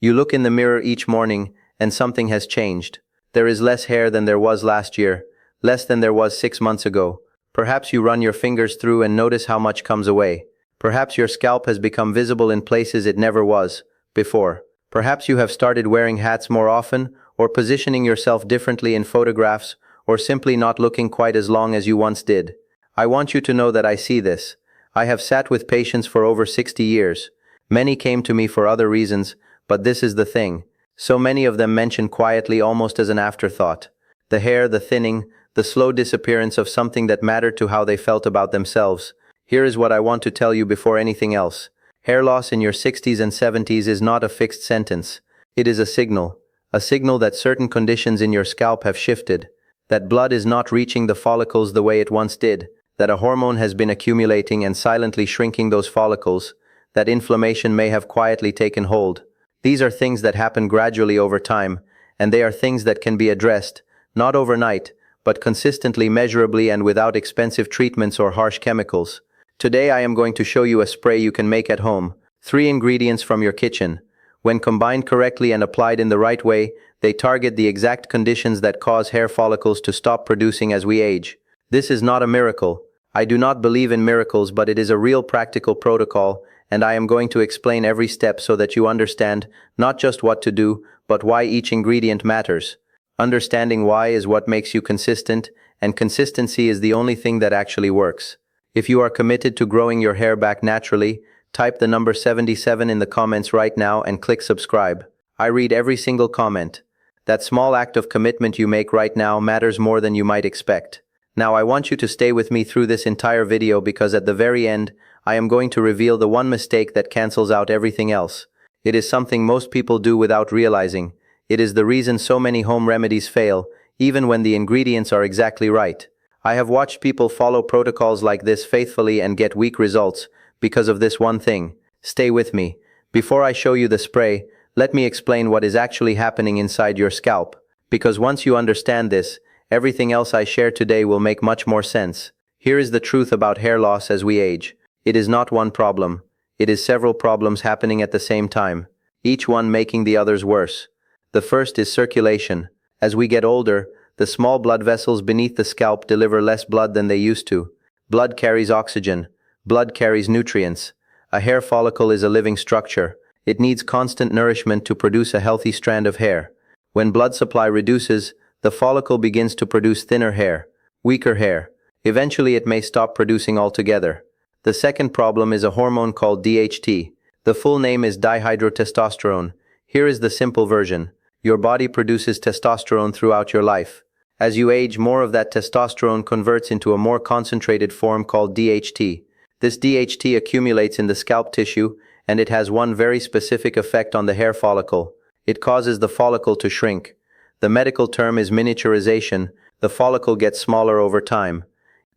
You look in the mirror each morning, and something has changed. There is less hair than there was last year, less than there was 6 months ago. Perhaps you run your fingers through and notice how much comes away. Perhaps your scalp has become visible in places it never was before. Perhaps you have started wearing hats more often, or positioning yourself differently in photographs, or simply not looking quite as long as you once did. I want you to know that I see this. I have sat with patients for over 60 years. Many came to me for other reasons, but this is the thing. So many of them mention quietly, almost as an afterthought. The hair, the thinning, the slow disappearance of something that mattered to how they felt about themselves. Here is what I want to tell you before anything else. Hair loss in your 60s and 70s is not a fixed sentence. It is a signal that certain conditions in your scalp have shifted, that blood is not reaching the follicles the way it once did, that a hormone has been accumulating and silently shrinking those follicles, that inflammation may have quietly taken hold. These are things that happen gradually over time, and they are things that can be addressed, not overnight, but consistently, measurably, and without expensive treatments or harsh chemicals. Today I am going to show you a spray you can make at home. 3 ingredients from your kitchen. When combined correctly and applied in the right way, they target the exact conditions that cause hair follicles to stop producing as we age. This is not a miracle. I do not believe in miracles, but it is a real practical protocol, and I am going to explain every step so that you understand not just what to do, but why each ingredient matters. Understanding why is what makes you consistent, and consistency is the only thing that actually works. If you are committed to growing your hair back naturally, type the number 77 in the comments right now and click subscribe. I read every single comment. That small act of commitment you make right now matters more than you might expect. Now I want you to stay with me through this entire video, because at the very end, I am going to reveal the one mistake that cancels out everything else. It is something most people do without realizing. It is the reason so many home remedies fail, even when the ingredients are exactly right. I have watched people follow protocols like this faithfully and get weak results because of this one thing. Stay with me. Before I show you the spray, let me explain what is actually happening inside your scalp. Because once you understand this, everything else I share today will make much more sense. Here is the truth about hair loss as we age. It is not one problem. It is several problems happening at the same time, each one making the others worse. The first is circulation. As we get older, the small blood vessels beneath the scalp deliver less blood than they used to. Blood carries oxygen. Blood carries nutrients. A hair follicle is a living structure. It needs constant nourishment to produce a healthy strand of hair. When blood supply reduces, the follicle begins to produce thinner hair, weaker hair. Eventually it may stop producing altogether. The second problem is a hormone called DHT. The full name is dihydrotestosterone. Here is the simple version. Your body produces testosterone throughout your life. As you age, more of that testosterone converts into a more concentrated form called DHT. This DHT accumulates in the scalp tissue, and it has one very specific effect on the hair follicle. It causes the follicle to shrink. The medical term is miniaturization. The follicle gets smaller over time.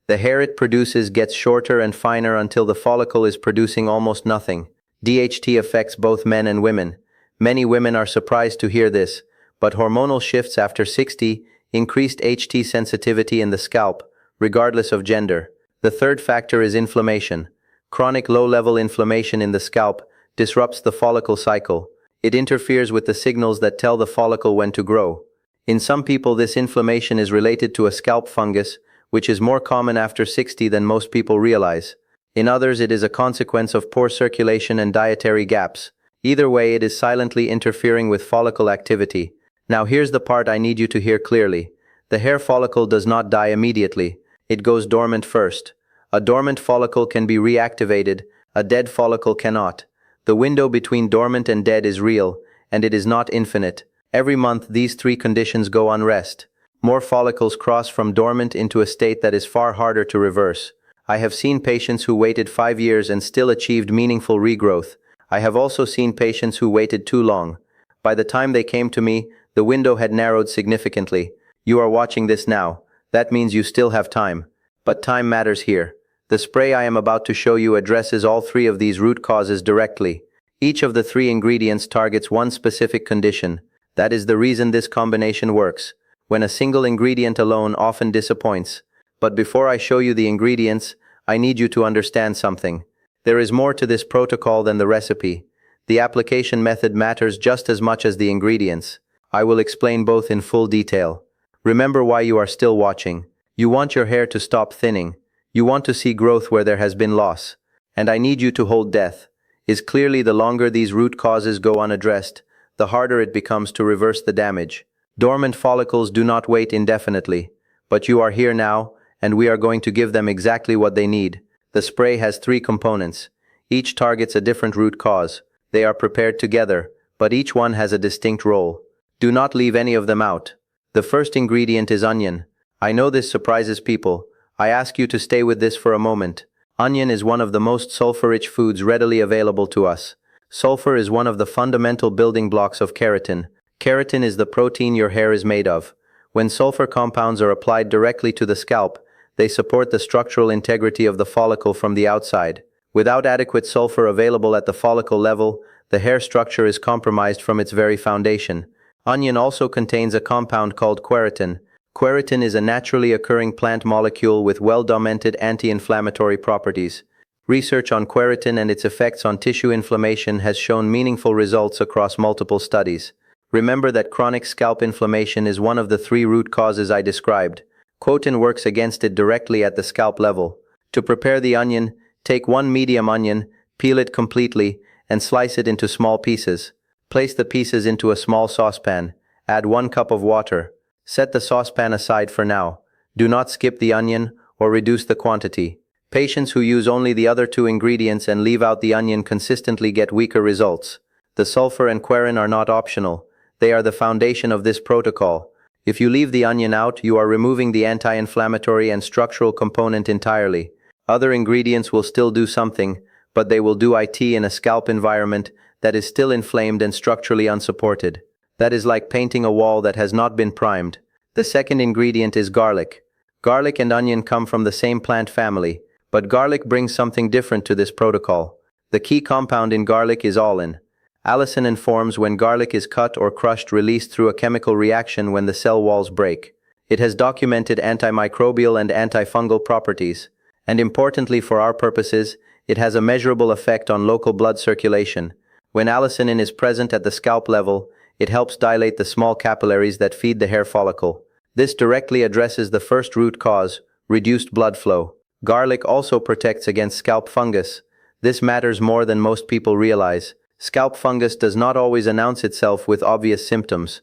The hair it produces gets shorter and finer until the follicle is producing almost nothing. DHT affects both men and women. Many women are surprised to hear this, but hormonal shifts after 60 increased HT sensitivity in the scalp, regardless of gender. The third factor is inflammation. Chronic low-level inflammation in the scalp disrupts the follicle cycle. It interferes with the signals that tell the follicle when to grow. In some people, this inflammation is related to a scalp fungus, which is more common after 60 than most people realize. In others, it is a consequence of poor circulation and dietary gaps. Either way, it is silently interfering with follicle activity. Now here's the part I need you to hear clearly. The hair follicle does not die immediately. It goes dormant first. A dormant follicle can be reactivated. A dead follicle cannot. The window between dormant and dead is real, and it is not infinite. Every month, these 3 conditions go unrest. More follicles cross from dormant into a state that is far harder to reverse. I have seen patients who waited 5 years and still achieved meaningful regrowth. I have also seen patients who waited too long. By the time they came to me, the window had narrowed significantly. You are watching this now. That means you still have time. But time matters here. The spray I am about to show you addresses all 3 of these root causes directly. Each of the 3 ingredients targets one specific condition. That is the reason this combination works. When a single ingredient alone often disappoints. But before I show you the ingredients, I need you to understand something. There is more to this protocol than the recipe. The application method matters just as much as the ingredients. I will explain both in full detail. Remember why you are still watching. You want your hair to stop thinning. You want to see growth where there has been loss. And I need you to hold death. Is clearly the longer these root causes go unaddressed, the harder it becomes to reverse the damage. Dormant follicles do not wait indefinitely. But you are here now, and we are going to give them exactly what they need. The spray has 3 components. Each targets a different root cause. They are prepared together, but each one has a distinct role. Do not leave any of them out. The first ingredient is onion. I know this surprises people. I ask you to stay with this for a moment. Onion is one of the most sulfur-rich foods readily available to us. Sulfur is one of the fundamental building blocks of keratin. Keratin is the protein your hair is made of. When sulfur compounds are applied directly to the scalp, they support the structural integrity of the follicle from the outside. Without adequate sulfur available at the follicle level, the hair structure is compromised from its very foundation. Onion also contains a compound called quercetin. Quercetin is a naturally occurring plant molecule with well-documented anti-inflammatory properties. Research on quercetin and its effects on tissue inflammation has shown meaningful results across multiple studies. Remember that chronic scalp inflammation is one of the 3 root causes I described. Quercetin works against it directly at the scalp level. To prepare the onion, take 1 medium onion, peel it completely, and slice it into small pieces. Place the pieces into a small saucepan. Add 1 cup of water. Set the saucepan aside for now. Do not skip the onion or reduce the quantity. Patients who use only the other 2 ingredients and leave out the onion consistently get weaker results. The sulfur and quercetin are not optional. They are the foundation of this protocol. If you leave the onion out, you are removing the anti-inflammatory and structural component entirely. Other ingredients will still do something, but they will do it in a scalp environment that is still inflamed and structurally unsupported. That is like painting a wall that has not been primed. The second ingredient is garlic. Garlic and onion come from the same plant family, but garlic brings something different to this protocol. The key compound in garlic is allin. Allicin forms when garlic is cut or crushed, released through a chemical reaction when the cell walls break. It has documented antimicrobial and antifungal properties. And importantly for our purposes, it has a measurable effect on local blood circulation. When allicin is present at the scalp level, it helps dilate the small capillaries that feed the hair follicle. This directly addresses the first root cause, reduced blood flow. Garlic also protects against scalp fungus. This matters more than most people realize. Scalp fungus does not always announce itself with obvious symptoms.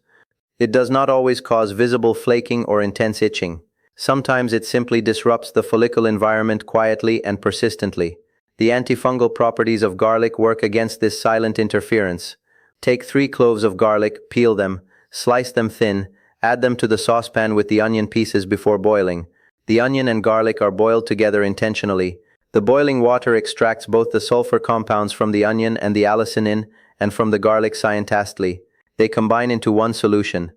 It does not always cause visible flaking or intense itching. Sometimes it simply disrupts the follicle environment quietly and persistently. The antifungal properties of garlic work against this silent interference. Take 3 cloves of garlic, peel them, slice them thin, add them to the saucepan with the onion pieces before boiling. The onion and garlic are boiled together intentionally. The boiling water extracts both the sulfur compounds from the onion and the allicin and from the garlic scientifically. They combine into one solution.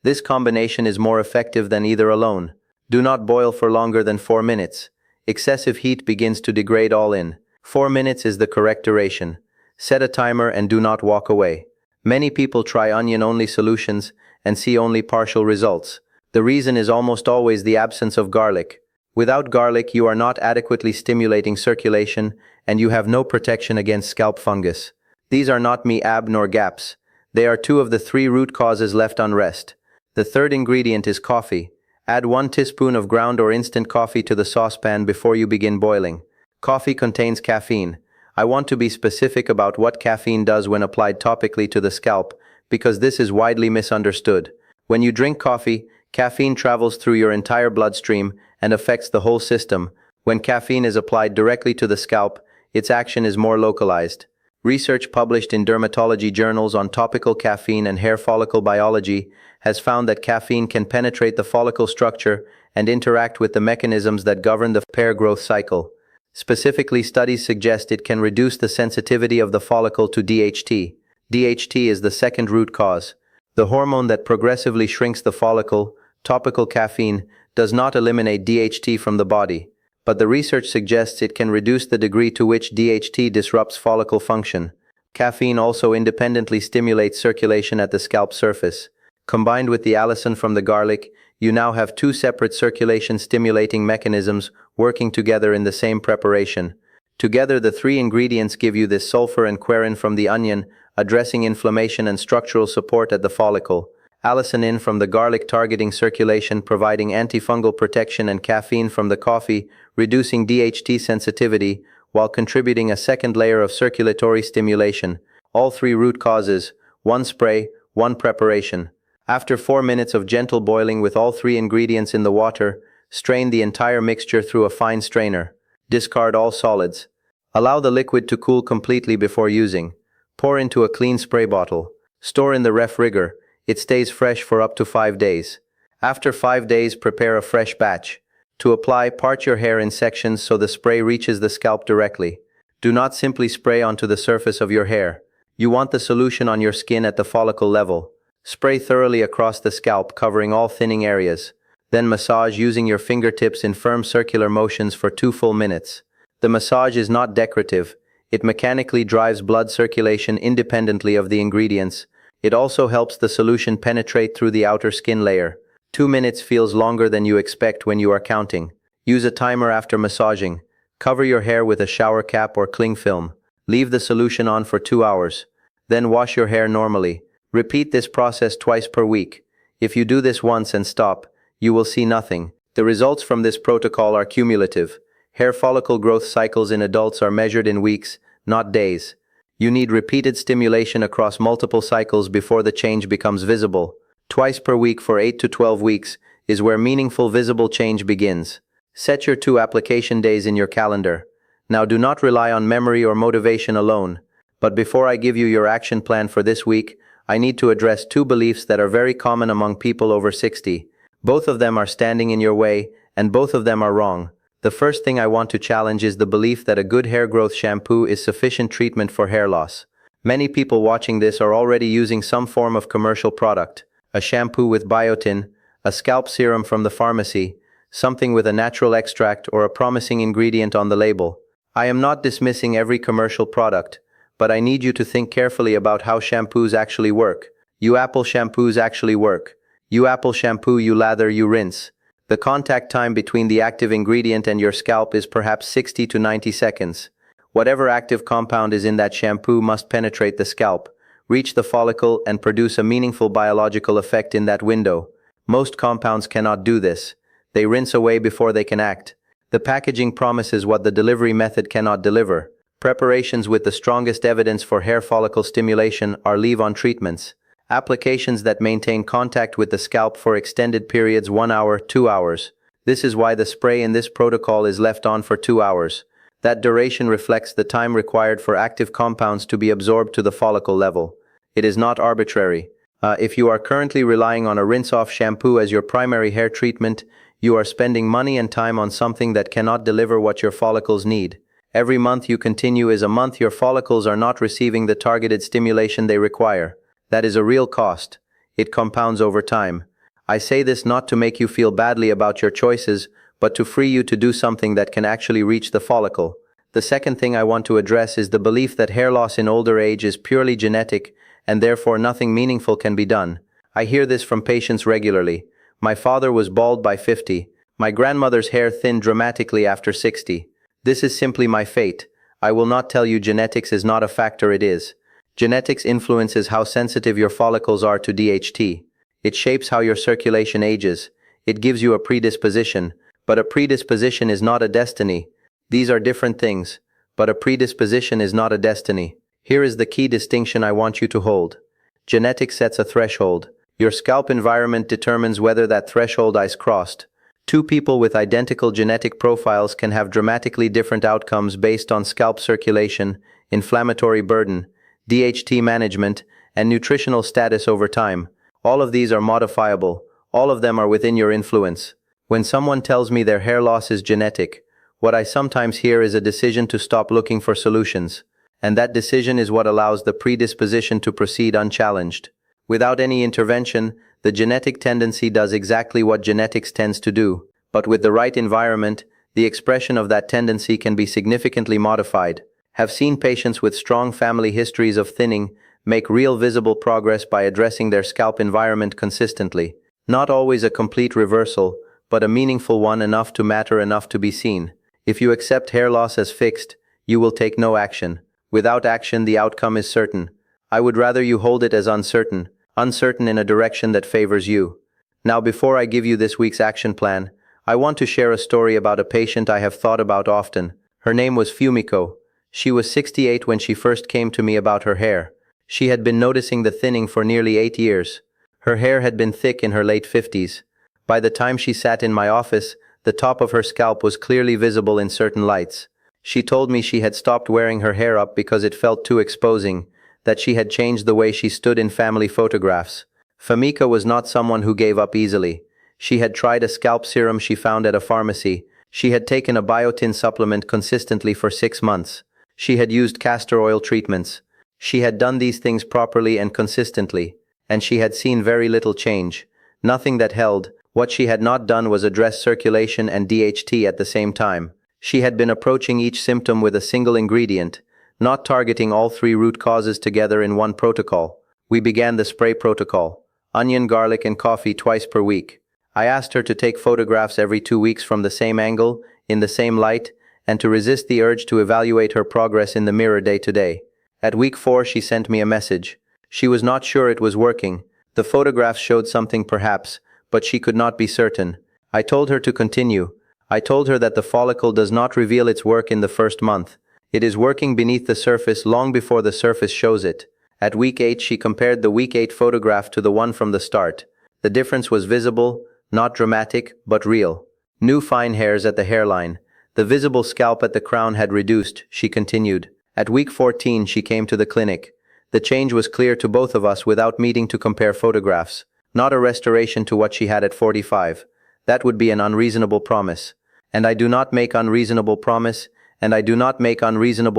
This combination is more effective than either alone. Do not boil for longer than 4 minutes. Excessive heat begins to degrade allin. 4 minutes is the correct duration. Set a timer and do not walk away. Many people try onion-only solutions and see only partial results. The reason is almost always the absence of garlic. Without garlic, you are not adequately stimulating circulation and you have no protection against scalp fungus. These are not nor gaps. They are 2 of the 3 root causes left unrest. The third ingredient is coffee. Add 1 teaspoon of ground or instant coffee to the saucepan before you begin boiling. Coffee contains caffeine. I want to be specific about what caffeine does when applied topically to the scalp, because this is widely misunderstood. When you drink coffee, caffeine travels through your entire bloodstream and affects the whole system. When caffeine is applied directly to the scalp, its action is more localized. Research published in dermatology journals on topical caffeine and hair follicle biology has found that caffeine can penetrate the follicle structure and interact with the mechanisms that govern the hair growth cycle. Specifically, studies suggest it can reduce the sensitivity of the follicle to DHT. DHT is the second root cause. The hormone that progressively shrinks the follicle, topical caffeine, does not eliminate DHT from the body, but the research suggests it can reduce the degree to which DHT disrupts follicle function. Caffeine also independently stimulates circulation at the scalp surface. Combined with the allicin from the garlic, you now have 2 separate circulation-stimulating mechanisms working together in the same preparation. Together, the three ingredients give you this sulfur and quercetin from the onion, addressing inflammation and structural support at the follicle, allicin from the garlic targeting circulation, providing antifungal protection, and caffeine from the coffee, reducing DHT sensitivity, while contributing a second layer of circulatory stimulation. All three root causes, one spray, one preparation. After 4 minutes of gentle boiling with all three ingredients in the water, strain the entire mixture through a fine strainer. Discard all solids. Allow the liquid to cool completely before using. Pour into a clean spray bottle. Store in the refrigerator. It stays fresh for up to 5 days. After 5 days, prepare a fresh batch. To apply, part your hair in sections so the spray reaches the scalp directly. Do not simply spray onto the surface of your hair. You want the solution on your skin at the follicle level. Spray thoroughly across the scalp, covering all thinning areas. Then massage using your fingertips in firm circular motions for 2 full minutes. The massage is not decorative. It mechanically drives blood circulation independently of the ingredients. It also helps the solution penetrate through the outer skin layer. 2 minutes feels longer than you expect when you are counting. Use a timer after massaging. Cover your hair with a shower cap or cling film. Leave the solution on for 2 hours. Then wash your hair normally. Repeat this process twice per week. If you do this once and stop, you will see nothing. The results from this protocol are cumulative. Hair follicle growth cycles in adults are measured in weeks, not days. You need repeated stimulation across multiple cycles before the change becomes visible. Twice per week for 8 to 12 weeks is where meaningful visible change begins. Set your 2 application days in your calendar. Now do not rely on memory or motivation alone. But before I give you your action plan for this week, I need to address 2 beliefs that are very common among people over 60. Both of them are standing in your way, and both of them are wrong. The first thing I want to challenge is the belief that a good hair growth shampoo is sufficient treatment for hair loss. Many people watching this are already using some form of commercial product, a shampoo with biotin, a scalp serum from the pharmacy, something with a natural extract or a promising ingredient on the label. I am not dismissing every commercial product, but I need you to think carefully about how shampoos actually work. You Apple shampoos actually work. You Apple shampoo, you lather, you rinse. The contact time between the active ingredient and your scalp is perhaps 60 to 90 seconds. Whatever active compound is in that shampoo must penetrate the scalp, reach the follicle, and produce a meaningful biological effect in that window. Most compounds cannot do this. They rinse away before they can act. The packaging promises what the delivery method cannot deliver. Preparations with the strongest evidence for hair follicle stimulation are leave-on treatments. Applications that maintain contact with the scalp for extended periods, 1 hour, 2 hours. This is why the spray in this protocol is left on for 2 hours. That duration reflects the time required for active compounds to be absorbed to the follicle level. It is not arbitrary. If you are currently relying on a rinse-off shampoo as your primary hair treatment, you are spending money and time on something that cannot deliver what your follicles need. Every month you continue is a month your follicles are not receiving the targeted stimulation they require. That is a real cost. It compounds over time. I say this not to make you feel badly about your choices, but to free you to do something that can actually reach the follicle. The second thing I want to address is the belief that hair loss in older age is purely genetic, and therefore nothing meaningful can be done. I hear this from patients regularly. My father was bald by 50. My grandmother's hair thinned dramatically after 60. This is simply my fate. I will not tell you genetics is not a factor, it is. Genetics influences how sensitive your follicles are to DHT. It shapes how your circulation ages. It gives you a predisposition, but a predisposition is not a destiny. These are different things, but a predisposition is not a destiny. Here is the key distinction I want you to hold. Genetics sets a threshold. Your scalp environment determines whether that threshold is crossed. 2 people with identical genetic profiles can have dramatically different outcomes based on scalp circulation, inflammatory burden, DHT management, and nutritional status over time. All of these are modifiable. All of them are within your influence. When someone tells me their hair loss is genetic, what I sometimes hear is a decision to stop looking for solutions. And that decision is what allows the predisposition to proceed unchallenged. Without any intervention, the genetic tendency does exactly what genetics tends to do. But with the right environment, the expression of that tendency can be significantly modified. Have seen patients with strong family histories of thinning make real visible progress by addressing their scalp environment consistently. Not always a complete reversal, but a meaningful one, enough to matter, enough to be seen. If you accept hair loss as fixed, you will take no action. Without action, the outcome is certain. I would rather you hold it as uncertain, uncertain in a direction that favors you. Now, before I give you this week's action plan, I want to share a story about a patient I have thought about often. Her name was Fumiko. She was 68 when she first came to me about her hair. She had been noticing the thinning for nearly 8 years. Her hair had been thick in her late 50s. By the time she sat in my office, the top of her scalp was clearly visible in certain lights. She told me she had stopped wearing her hair up because it felt too exposing, that she had changed the way she stood in family photographs. Fumiko was not someone who gave up easily. She had tried a scalp serum she found at a pharmacy. She had taken a biotin supplement consistently for 6 months. She had used castor oil treatments. She had done these things properly and consistently, and she had seen very little change. Nothing that held. What she had not done was address circulation and DHT at the same time. She had been approaching each symptom with a single ingredient, not targeting all 3 root causes together in one protocol. We began the spray protocol: onion, garlic, and coffee twice per week. I asked her to take photographs every 2 weeks from the same angle, in the same light, and to resist the urge to evaluate her progress in the mirror day to day. At week 4, she sent me a message. She was not sure it was working. The photographs showed something perhaps, but she could not be certain. I told her to continue. I told her that the follicle does not reveal its work in the first month. It is working beneath the surface long before the surface shows it. At week 8, she compared the week 8 photograph to the one from the start. The difference was visible, not dramatic, but real. New fine hairs at the hairline. The visible scalp at the crown had reduced, she continued. At week 14, she came to the clinic. The change was clear to both of us without meeting to compare photographs. Not a restoration to what she had at 45. That would be an unreasonable promise. And I do not make unreasonable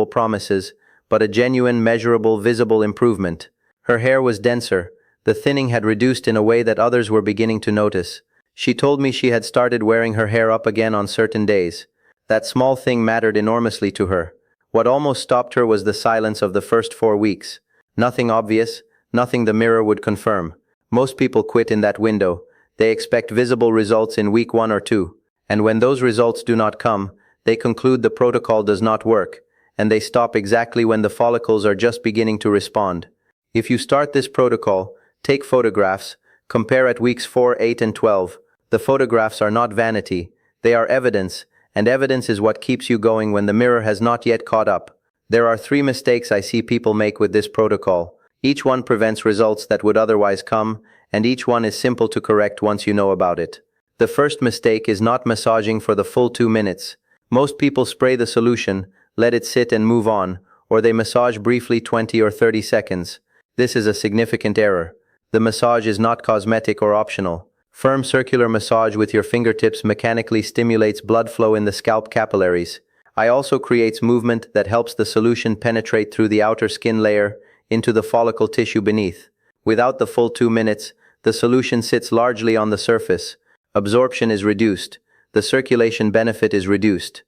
promises, but a genuine, measurable, visible improvement. Her hair was denser. The thinning had reduced in a way that others were beginning to notice. She told me she had started wearing her hair up again on certain days. That small thing mattered enormously to her. What almost stopped her was the silence of the first 4 weeks. Nothing obvious, nothing the mirror would confirm. Most people quit in that window. They expect visible results in week 1 or 2. And when those results do not come, they conclude the protocol does not work, and they stop exactly when the follicles are just beginning to respond. If you start this protocol, take photographs, compare at weeks 4, 8, and 12. The photographs are not vanity, they are evidence, and evidence is what keeps you going when the mirror has not yet caught up. There are 3 mistakes I see people make with this protocol. Each one prevents results that would otherwise come, and each one is simple to correct once you know about it. The first mistake is not massaging for the full 2 minutes. Most people spray the solution, let it sit and move on, or they massage briefly 20 or 30 seconds. This is a significant error. The massage is not cosmetic or optional. Firm circular massage with your fingertips mechanically stimulates blood flow in the scalp capillaries. It also creates movement that helps the solution penetrate through the outer skin layer into the follicle tissue beneath. Without the full 2 minutes, the solution sits largely on the surface. Absorption is reduced. The circulation benefit is reduced.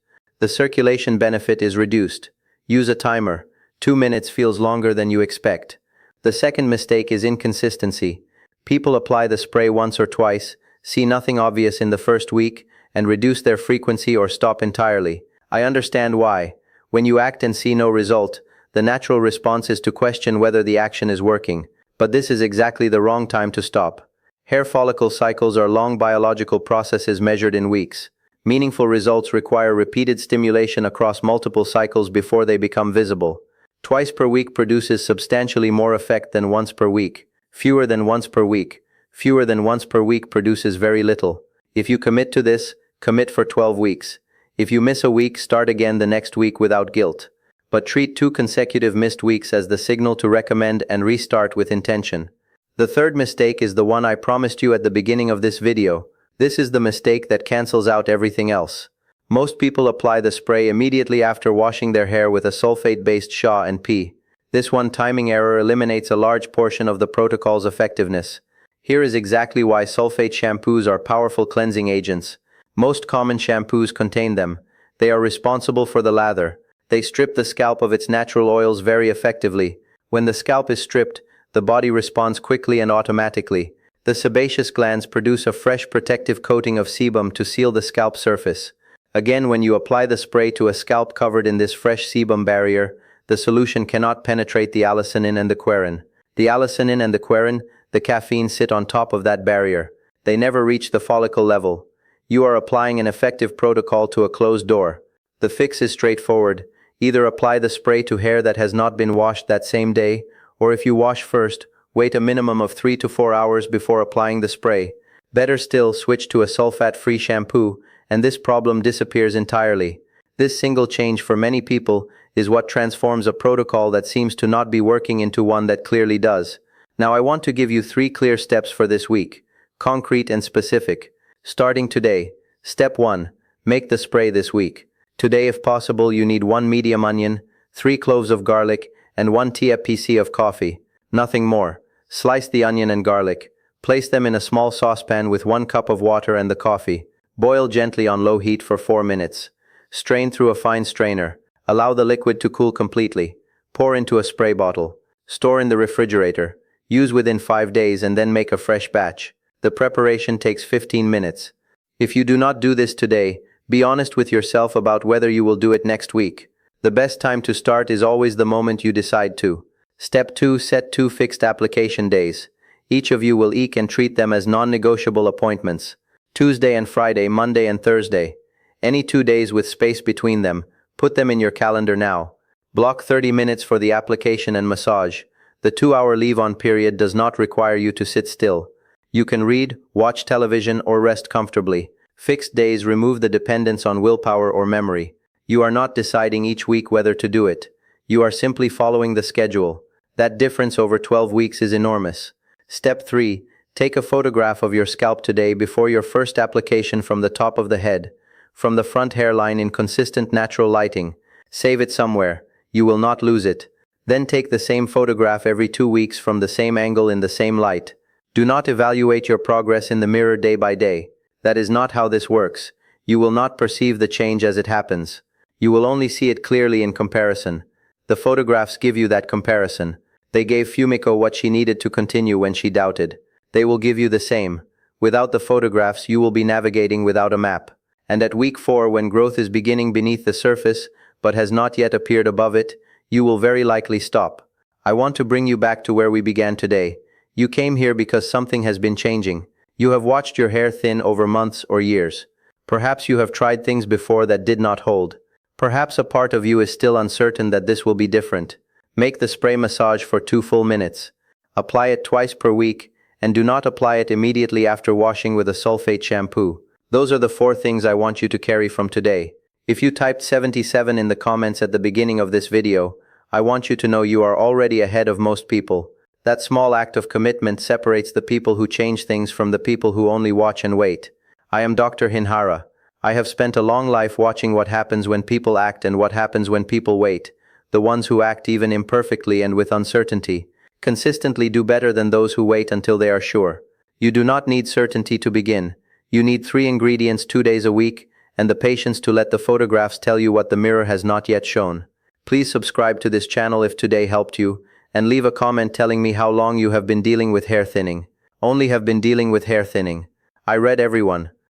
Use a timer. 2 minutes feels longer than you expect. The second mistake is inconsistency. People apply the spray once or twice, see nothing obvious in the first week, and reduce their frequency or stop entirely. I understand why. When you act and see no result, the natural response is to question whether the action is working. But this is exactly the wrong time to stop. Hair follicle cycles are long biological processes measured in weeks. Meaningful results require repeated stimulation across multiple cycles before they become visible. Twice per week produces substantially more effect than once per week. Fewer than once per week produces very little. If you commit to this, commit for 12 weeks. If you miss a week, start again the next week without guilt. But treat 2 consecutive missed weeks as the signal to recommend and restart with intention. The third mistake is the one I promised you at the beginning of this video. This is the mistake that cancels out everything else. Most people apply the spray immediately after washing their hair with a sulfate-based SHA and P. This one timing error eliminates a large portion of the protocol's effectiveness. Here is exactly why sulfate shampoos are powerful cleansing agents. Most common shampoos contain them. They are responsible for the lather. They strip the scalp of its natural oils very effectively. When the scalp is stripped, the body responds quickly and automatically. The sebaceous glands produce a fresh protective coating of sebum to seal the scalp surface. Again, when you apply the spray to a scalp covered in this fresh sebum barrier, the solution cannot penetrate the allicinin and the quarin. The allicinin and the quarin, the caffeine, sit on top of that barrier. They never reach the follicle level. You are applying an effective protocol to a closed door. The fix is straightforward. Either apply the spray to hair that has not been washed that same day, or if you wash first, wait a minimum of 3 to 4 hours before applying the spray. Better still, switch to a sulfate-free shampoo, and this problem disappears entirely. This single change for many people is what transforms a protocol that seems to not be working into one that clearly does. Now I want to give you 3 clear steps for this week, concrete and specific. Starting today. Step 1. Make the spray this week. Today, if possible, you need 1 medium onion, 3 cloves of garlic, and 1 TFPC of coffee. Nothing more. Slice the onion and garlic. Place them in a small saucepan with 1 cup of water and the coffee. Boil gently on low heat for 4 minutes. Strain through a fine strainer. Allow the liquid to cool completely. Pour into a spray bottle. Store in the refrigerator. Use within 5 days and then make a fresh batch. The preparation takes 15 minutes. If you do not do this today, be honest with yourself about whether you will do it next week. The best time to start is always the moment you decide to. Step 2. Set 2 fixed application days. Each of you will eke and treat them as non-negotiable appointments. Tuesday and Friday, Monday and Thursday. Any 2 days with space between them. Put them in your calendar now. Block 30 minutes for the application and massage. The 2-hour leave-on period does not require you to sit still. You can read, watch television, or rest comfortably. Fixed days remove the dependence on willpower or memory. You are not deciding each week whether to do it. You are simply following the schedule. That difference over 12 weeks is enormous. Step 3. Take a photograph of your scalp today before your first application from the top of the head, from the front hairline in consistent natural lighting. Save it somewhere. You will not lose it. Then take the same photograph every 2 weeks from the same angle in the same light. Do not evaluate your progress in the mirror day by day. That is not how this works. You will not perceive the change as it happens. You will only see it clearly in comparison. The photographs give you that comparison. They gave Fumiko what she needed to continue when she doubted. They will give you the same. Without the photographs, you will be navigating without a map. And at week 4, when growth is beginning beneath the surface, but has not yet appeared above it, you will very likely stop. I want to bring you back to where we began today. You came here because something has been changing. You have watched your hair thin over months or years. Perhaps you have tried things before that did not hold. Perhaps a part of you is still uncertain that this will be different. Make the spray massage for 2 full minutes. Apply it twice per week, and do not apply it immediately after washing with a sulfate shampoo. Those are the 4 things I want you to carry from today. If you typed 77 in the comments at the beginning of this video, I want you to know you are already ahead of most people. That small act of commitment separates the people who change things from the people who only watch and wait. I am Dr. Hinhara. I have spent a long life watching what happens when people act and what happens when people wait. The ones who act even imperfectly and with uncertainty consistently do better than those who wait until they are sure. You do not need certainty to begin. You need 3 ingredients 2 days a week, and the patience to let the photographs tell you what the mirror has not yet shown. Please subscribe to this channel if today helped you, and leave a comment telling me how long you have been dealing with hair thinning. Only have been dealing with hair thinning. I read everyone.